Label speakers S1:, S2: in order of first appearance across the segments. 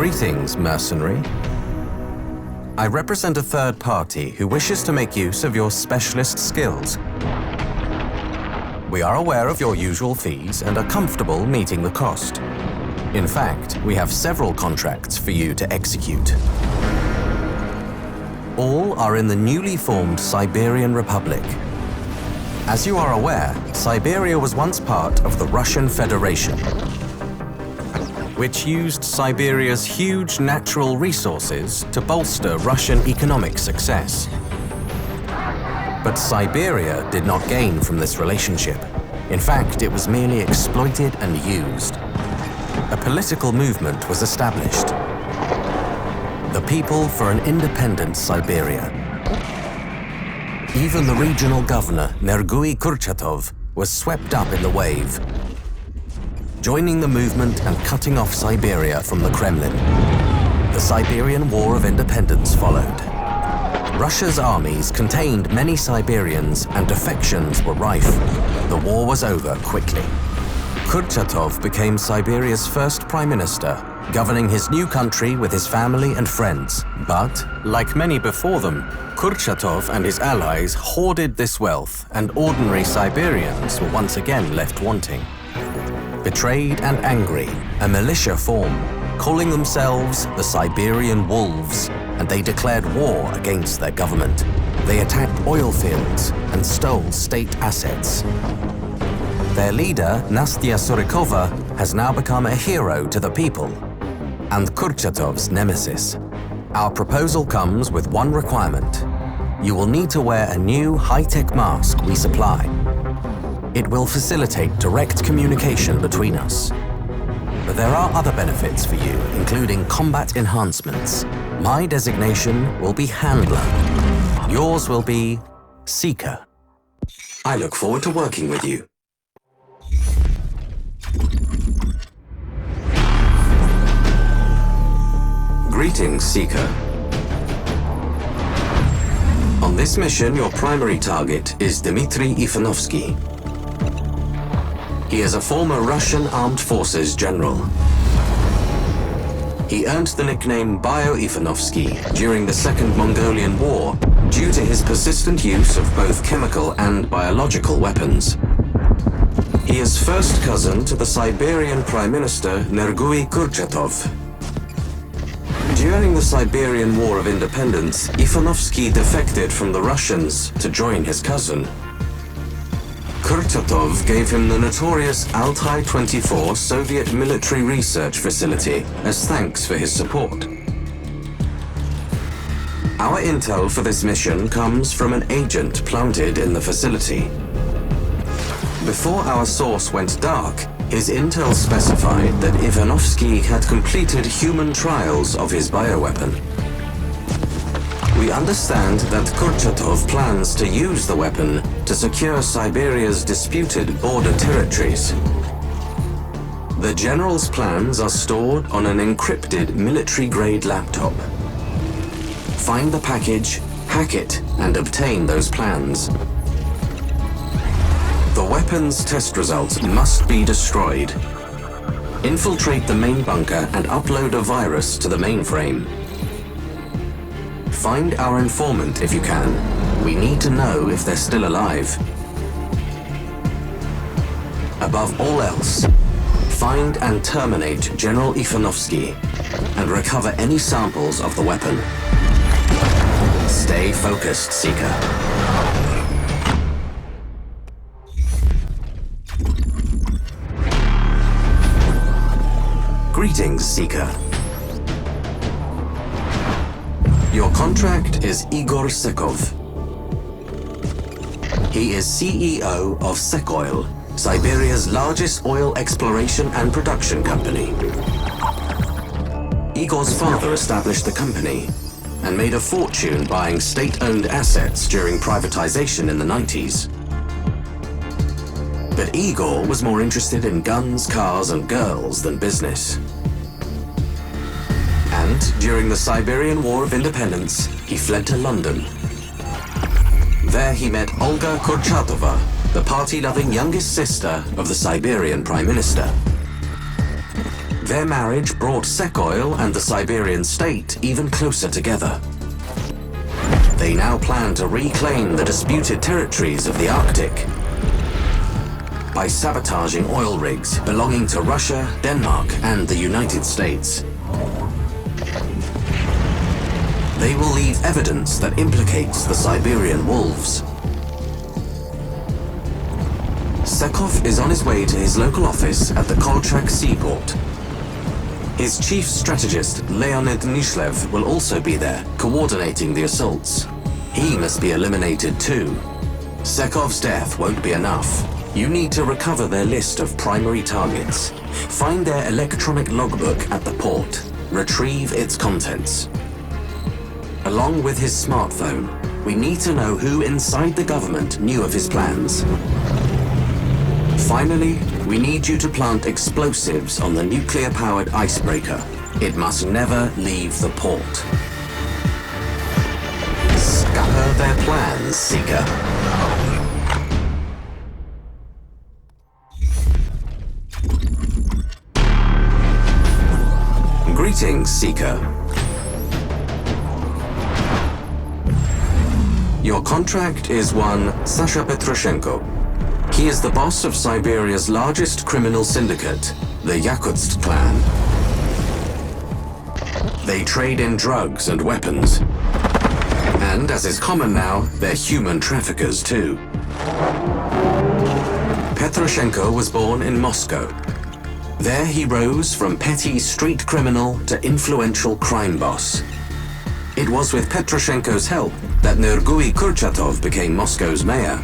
S1: Greetings, mercenary. I represent a third party who wishes to make use of your specialist skills. We are aware of your usual fees and are comfortable meeting the cost. In fact, we have several contracts for you to execute. All are in the newly formed Siberian Republic. As you are aware, Siberia was once part of the Russian Federation, which used Siberia's huge natural resources to bolster Russian economic success. But Siberia did not gain from this relationship. In fact, it was merely exploited and used. A political movement was established. The People for an Independent Siberia. Even the regional governor, Nergui Kurchatov, was swept up in the wave, joining the movement and cutting off Siberia from the Kremlin. The Siberian War of Independence followed. Russia's armies contained many Siberians and defections were rife. The war was over quickly. Kurchatov became Siberia's first prime minister, governing his new country with his family and friends. But, like many before them, Kurchatov and his allies hoarded this wealth, and ordinary Siberians were once again left wanting. Betrayed and angry, a militia formed, calling themselves the Siberian Wolves, and they declared war against their government. They attacked oil fields and stole state assets. Their leader, Nastya Surikova, has now become a hero to the people, and Kurchatov's nemesis. Our proposal comes with one requirement. You will need to wear a new high-tech mask we supply. It will facilitate direct communication between us. But there are other benefits for you, including combat enhancements. My designation will be Handler. Yours will be Seeker. I look forward to working with you. Greetings, Seeker. On this mission, your primary target is Dmitry Ivanovsky. He is a former Russian Armed Forces general. He earned the nickname Bio-Ivanovsky during the Second Mongolian War due to his persistent use of both chemical and biological weapons. He is first cousin to the Siberian Prime Minister Nergui Kurchatov. During the Siberian War of Independence, Ivanovsky defected from the Russians to join his cousin. Kurchatov gave him the notorious Altai-24 Soviet military research facility as thanks for his support. Our intel for this mission comes from an agent planted in the facility. Before our source went dark, his intel specified that Ivanovsky had completed human trials of his bioweapon. We understand that Kurchatov plans to use the weapon to secure Siberia's disputed border territories. The general's plans are stored on an encrypted military-grade laptop. Find the package, hack it, and obtain those plans. The weapon's test results must be destroyed. Infiltrate the main bunker and upload a virus to the mainframe. Find our informant if you can. We need to know if they're still alive. Above all else, find and terminate General Ivanovsky and recover any samples of the weapon. Stay focused, Seeker. Greetings, Seeker. Your contract is Igor Sekov. He is CEO of Sekoil, Siberia's largest oil exploration and production company. Igor's father established the company and made a fortune buying state-owned assets during privatization in the 90s. But Igor was more interested in guns, cars, and girls than business. And during the Siberian War of Independence, he fled to London. There he met Olga Kurchatova, the party-loving youngest sister of the Siberian Prime Minister. Their marriage brought Sekoil and the Siberian state even closer together. They now plan to reclaim the disputed territories of the Arctic by sabotaging oil rigs belonging to Russia, Denmark, and the United States. They will leave evidence that implicates the Siberian wolves. Sekov is on his way to his local office at the Kolchak seaport. His chief strategist, Leonid Nishlev, will also be there, coordinating the assaults. He must be eliminated too. Sekov's death won't be enough. You need to recover their list of primary targets. Find their electronic logbook at the port. Retrieve its contents. Along with his smartphone, we need to know who inside the government knew of his plans. Finally, we need you to plant explosives on the nuclear-powered icebreaker. It must never leave the port. Scupper their plans, Seeker. Greetings, Seeker. Your contract is one Sasha Petroshenko. He is the boss of Siberia's largest criminal syndicate, the Yakutsk clan. They trade in drugs and weapons. And, as is common now, they're human traffickers too. Petroshenko was born in Moscow. There he rose from petty street criminal to influential crime boss. It was with Petroshenko's help that Nergui Kurchatov became Moscow's mayor.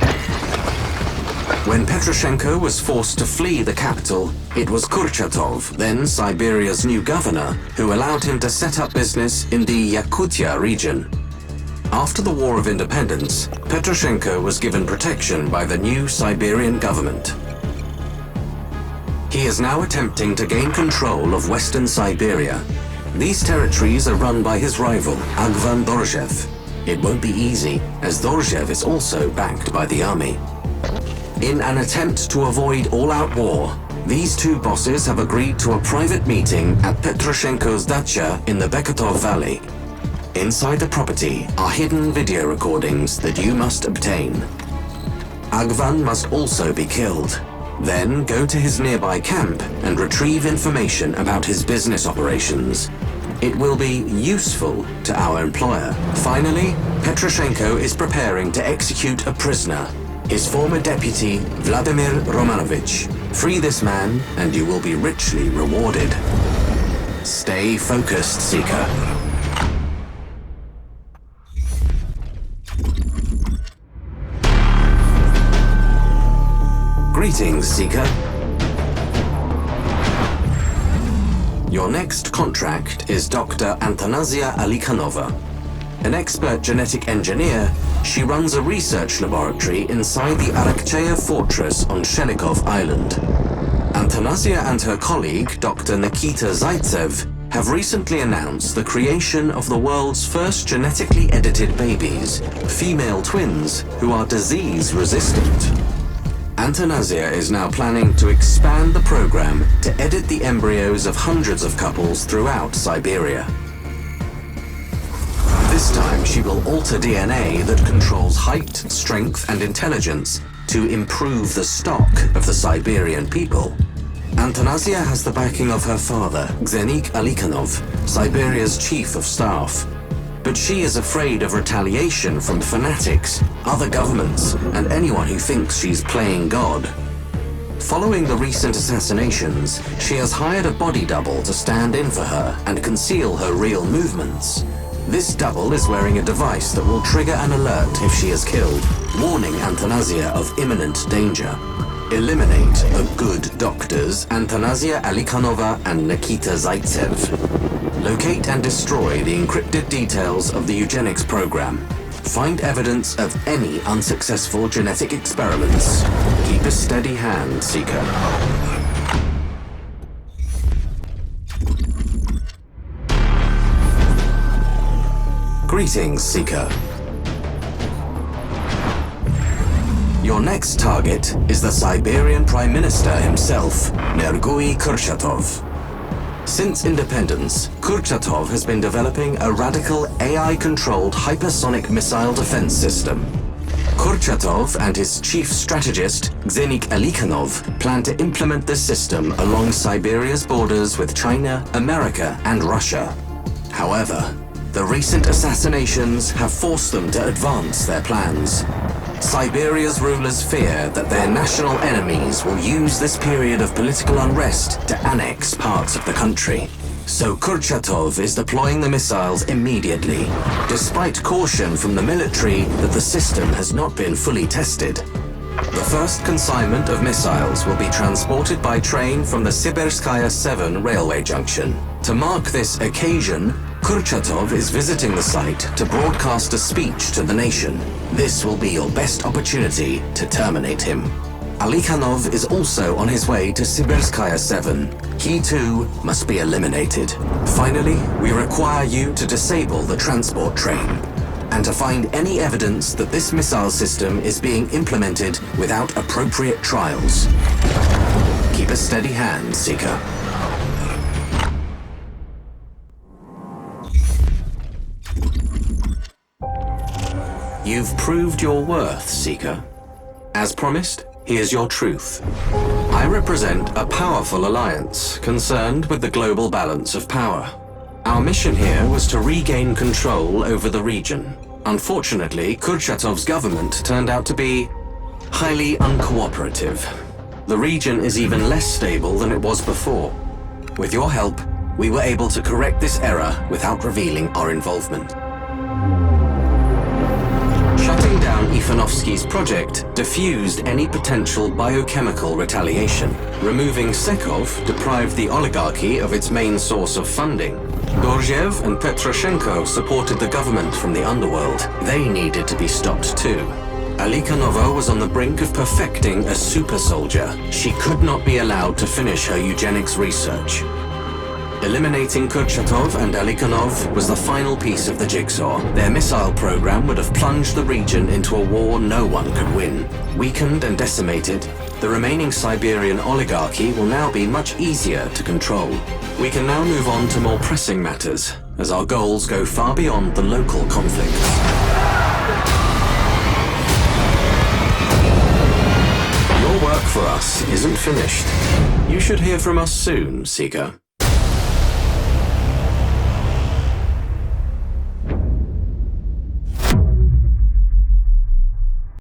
S1: When Petroshenko was forced to flee the capital, it was Kurchatov, then Siberia's new governor, who allowed him to set up business in the Yakutia region. After the War of Independence, Petroshenko was given protection by the new Siberian government. He is now attempting to gain control of Western Siberia. These territories are run by his rival, Agvan Dorjev. It won't be easy, as Dorjev is also backed by the army. In an attempt to avoid all-out war, these two bosses have agreed to a private meeting at Petroshenko's dacha in the Beketov Valley. Inside the property are hidden video recordings that you must obtain. Agvan must also be killed. Then go to his nearby camp and retrieve information about his business operations. It will be useful to our employer. Finally, Petroshenko is preparing to execute a prisoner, his former deputy, Vladimir Romanovich. Free this man, and you will be richly rewarded. Stay focused, Seeker. Greetings, Seeker. Your next contract is Dr. Antonasia Alikhanova. An expert genetic engineer, she runs a research laboratory inside the Arakcheya fortress on Shenikov Island. Antonasia and her colleague, Dr. Nikita Zaitsev, have recently announced the creation of the world's first genetically edited babies, female twins, who are disease-resistant. Antonasia is now planning to expand the program to edit the embryos of hundreds of couples throughout Siberia. This time she will alter DNA that controls height, strength, and intelligence to improve the stock of the Siberian people. Antonasia has the backing of her father, Xenik Alikhanov, Siberia's chief of staff. But she is afraid of retaliation from fanatics, other governments, and anyone who thinks she's playing God. Following the recent assassinations, she has hired a body double to stand in for her and conceal her real movements. This double is wearing a device that will trigger an alert if she is killed, warning Antonasia of imminent danger. Eliminate the good doctors, Antonasia Alikhanova and Nikita Zaitsev. Locate and destroy the encrypted details of the eugenics program. Find evidence of any unsuccessful genetic experiments. Keep a steady hand, Seeker. Greetings, Seeker. Your next target is the Siberian Prime Minister himself, Nergui Kurchatov. Since independence, Kurchatov has been developing a radical AI-controlled hypersonic missile defense system. Kurchatov and his chief strategist, Xenik Alikhanov, plan to implement this system along Siberia's borders with China, America, and Russia. However, the recent assassinations have forced them to advance their plans. Siberia's rulers fear that their national enemies will use this period of political unrest to annex parts of the country. So Kurchatov is deploying the missiles immediately, despite caution from the military that the system has not been fully tested. The first consignment of missiles will be transported by train from the Sibirskaya 7 railway junction. To mark this occasion, Kurchatov is visiting the site to broadcast a speech to the nation. This will be your best opportunity to terminate him. Alikhanov is also on his way to Sibirskaya 7. He too must be eliminated. Finally, we require you to disable the transport train and to find any evidence that this missile system is being implemented without appropriate trials. Keep a steady hand, Seeker. You've proved your worth, Seeker. As promised, here's your truth. I represent a powerful alliance concerned with the global balance of power. Our mission here was to regain control over the region. Unfortunately, Kurchatov's government turned out to be highly uncooperative. The region is even less stable than it was before. With your help, we were able to correct this error without revealing our involvement. Shutting down Ivanovsky's project diffused any potential biochemical retaliation. Removing Sekov deprived the oligarchy of its main source of funding. Dorjev and Petroshenko supported the government from the underworld. They needed to be stopped too. Alikhanova was on the brink of perfecting a super soldier. She could not be allowed to finish her eugenics research. Eliminating Kurchatov and Alikhanov was the final piece of the jigsaw. Their missile program would have plunged the region into a war no one could win. Weakened and decimated, the remaining Siberian oligarchy will now be much easier to control. We can now move on to more pressing matters, as our goals go far beyond the local conflicts. Your work for us isn't finished. You should hear from us soon, Seeker.